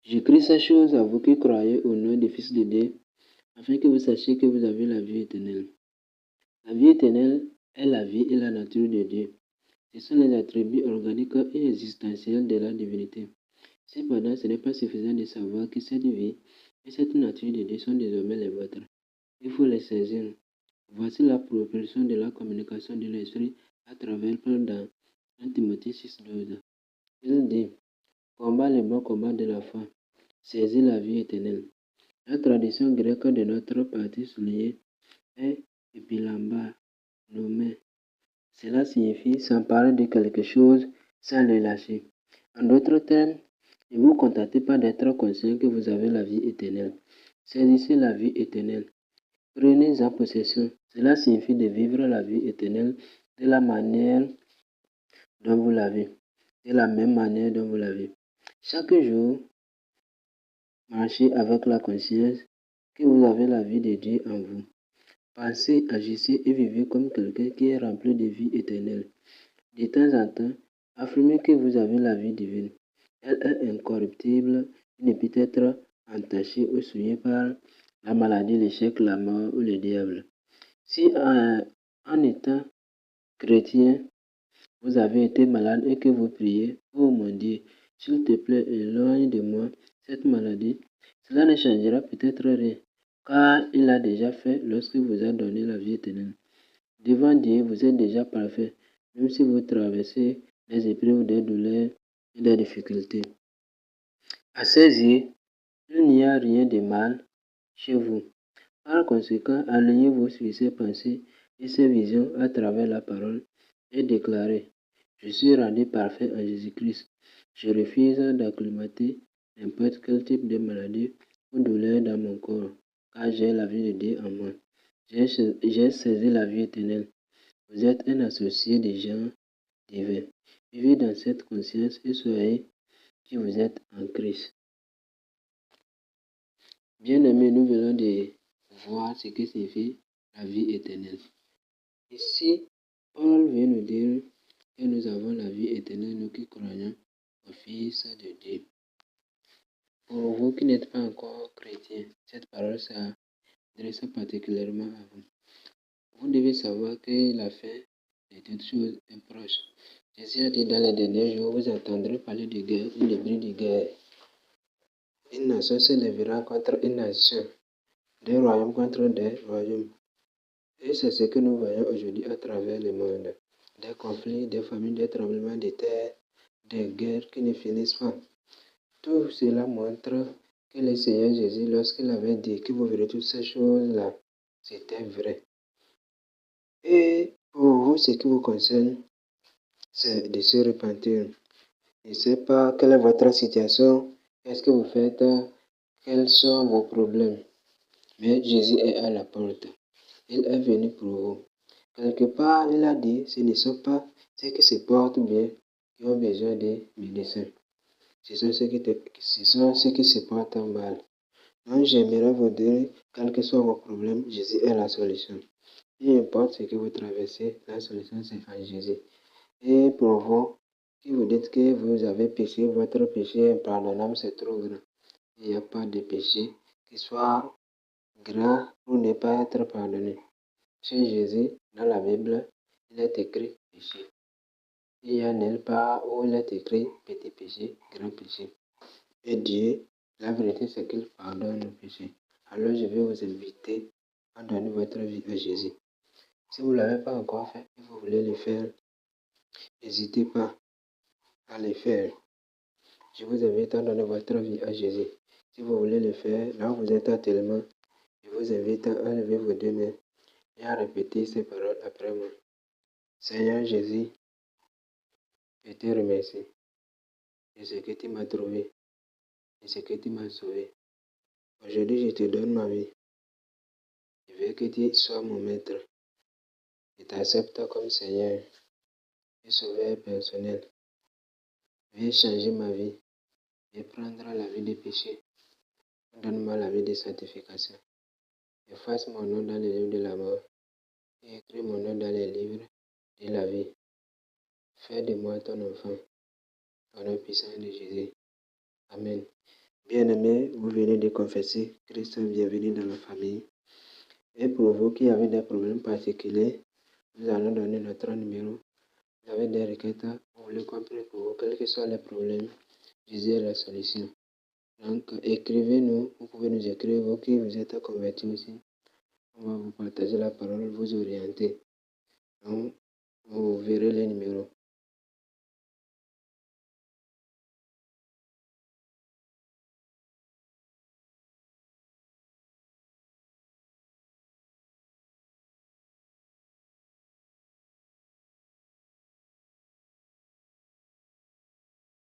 J'écris ces choses à vous qui croyez au nom du Fils de Dieu, afin que vous sachiez que vous avez la vie éternelle. La vie éternelle est la vie et la nature de Dieu. Ce sont les attributs organiques et existentiels de la divinité. Cependant, ce n'est pas suffisant de savoir que cette vie et cette nature de Dieu sont désormais les vôtres. Il faut les saisir. Voici la proposition de la communication de l'Esprit à travers Paul dans 1 Timothée 6,12. Il dit, combat le bon combat de la foi, saisis la vie éternelle. La tradition grecque de notre partie soulignée est epilamba, nommé. Cela signifie s'emparer de quelque chose sans le lâcher. En d'autres termes, ne vous contentez pas d'être conscient que vous avez la vie éternelle. Saisissez la vie éternelle. Prenez-en possession. Cela signifie de vivre la vie éternelle de la manière dont vous l'avez, de la même manière dont vous l'avez. Chaque jour, marchez avec la conscience que vous avez la vie de Dieu en vous. Pensez, agissez et vivez comme quelqu'un qui est rempli de vie éternelle. De temps en temps, affirmez que vous avez la vie divine. Elle est incorruptible, elle ne peut être entachée ou souillée par la maladie, l'échec, la mort ou le diable. Si en étant chrétien, vous avez été malade et que vous priez, oh mon Dieu, s'il te plaît, éloigne de moi cette maladie, cela ne changera peut-être rien, car il a déjà fait lorsqu'il vous a donné la vie éternelle. Devant Dieu, vous êtes déjà parfait, même si vous traversez des épreuves, des douleurs et des difficultés. À ses yeux, il n'y a rien de mal chez vous. Par conséquent, alignez-vous sur ces pensées et ces visions à travers la parole et déclarez, je suis rendu parfait en Jésus-Christ. Je refuse d'acclimater n'importe quel type de maladie ou douleur dans mon corps, car j'ai la vie de Dieu en moi. J'ai saisi la vie éternelle. Vous êtes un associé des gens divins. Vivez dans cette conscience et soyez qui vous êtes en Christ. Bien-aimés, nous venons de voir ce que signifie la vie éternelle. Ici, Paul vient nous dire que nous avons la vie éternelle, nous qui croyons au Fils de Dieu. Pour vous qui n'êtes pas encore chrétiens, cette parole s'adresse particulièrement à vous. Vous devez savoir que la fin de toutes choses est proche. Jésus a dit dans les derniers jours, vous entendrez parler de guerre et de bruit de guerre. Une nation se lèvera contre une nation, des royaumes contre des royaumes. Et c'est ce que nous voyons aujourd'hui à travers le monde. Des conflits, des famines, des tremblements de terre, des guerres qui ne finissent pas. Tout cela montre que le Seigneur Jésus, lorsqu'il avait dit que vous verrez toutes ces choses-là, c'était vrai. Et pour vous, ce qui vous concerne, c'est de se repentir. Je ne sais pas quelle est votre situation, qu'est-ce que vous faites, quels sont vos problèmes. Mais Jésus est à la porte. Il est venu pour vous. Quelque part, il a dit, ce ne sont pas ceux qui se portent bien qui ont besoin de médecins. Ce sont ceux qui se portent mal. Donc, j'aimerais vous dire, quels que soient vos problèmes, Jésus est la solution. Peu importe ce que vous traversez, la solution c'est en Jésus. Et pour vous, qui vous dites que vous avez péché, votre péché impardonnable c'est trop grand. Il n'y a pas de péché qui soit grand pour ne pas être pardonné. Chez Jésus, dans la Bible, il est écrit péché. Il y a nulle part où il est écrit petit péché, grand péché. Et Dieu, la vérité c'est qu'il pardonne nos péchés. Alors je vais vous inviter à donner votre vie à Jésus. Si vous ne l'avez pas encore fait et vous voulez le faire, n'hésitez pas à le faire. Je vous invite à donner votre vie à Jésus. Si vous voulez le faire, là où vous êtes actuellement, je vous invite à lever vos deux mains et à répéter ces paroles après moi. Seigneur Jésus, je te remercie de ce que tu m'as trouvé, de ce que tu m'as sauvé. Aujourd'hui, je te donne ma vie. Je veux que tu sois mon maître. Je t'accepte comme Seigneur et sauveur personnel. Viens changer ma vie. Viens prendre la vie des péchés. Donne-moi la vie de sanctification. Efface mon nom dans le livre de la mort et écris mon nom dans les livres de la vie. Fais de moi ton enfant. Au nom puissant de Jésus. Amen. Bien-aimés, vous venez de confesser Christ, bienvenue dans la famille. Et pour vous qui avez des problèmes particuliers, nous allons donner notre numéro. Vous avez des requêtes, vous voulez qu'on prie pour vous, quels que soient les problèmes, visez la solution. Donc, écrivez-nous, vous pouvez nous écrire, vous qui vous êtes convertis aussi. On va vous partager la parole, vous orienter. Donc, vous verrez les numéros.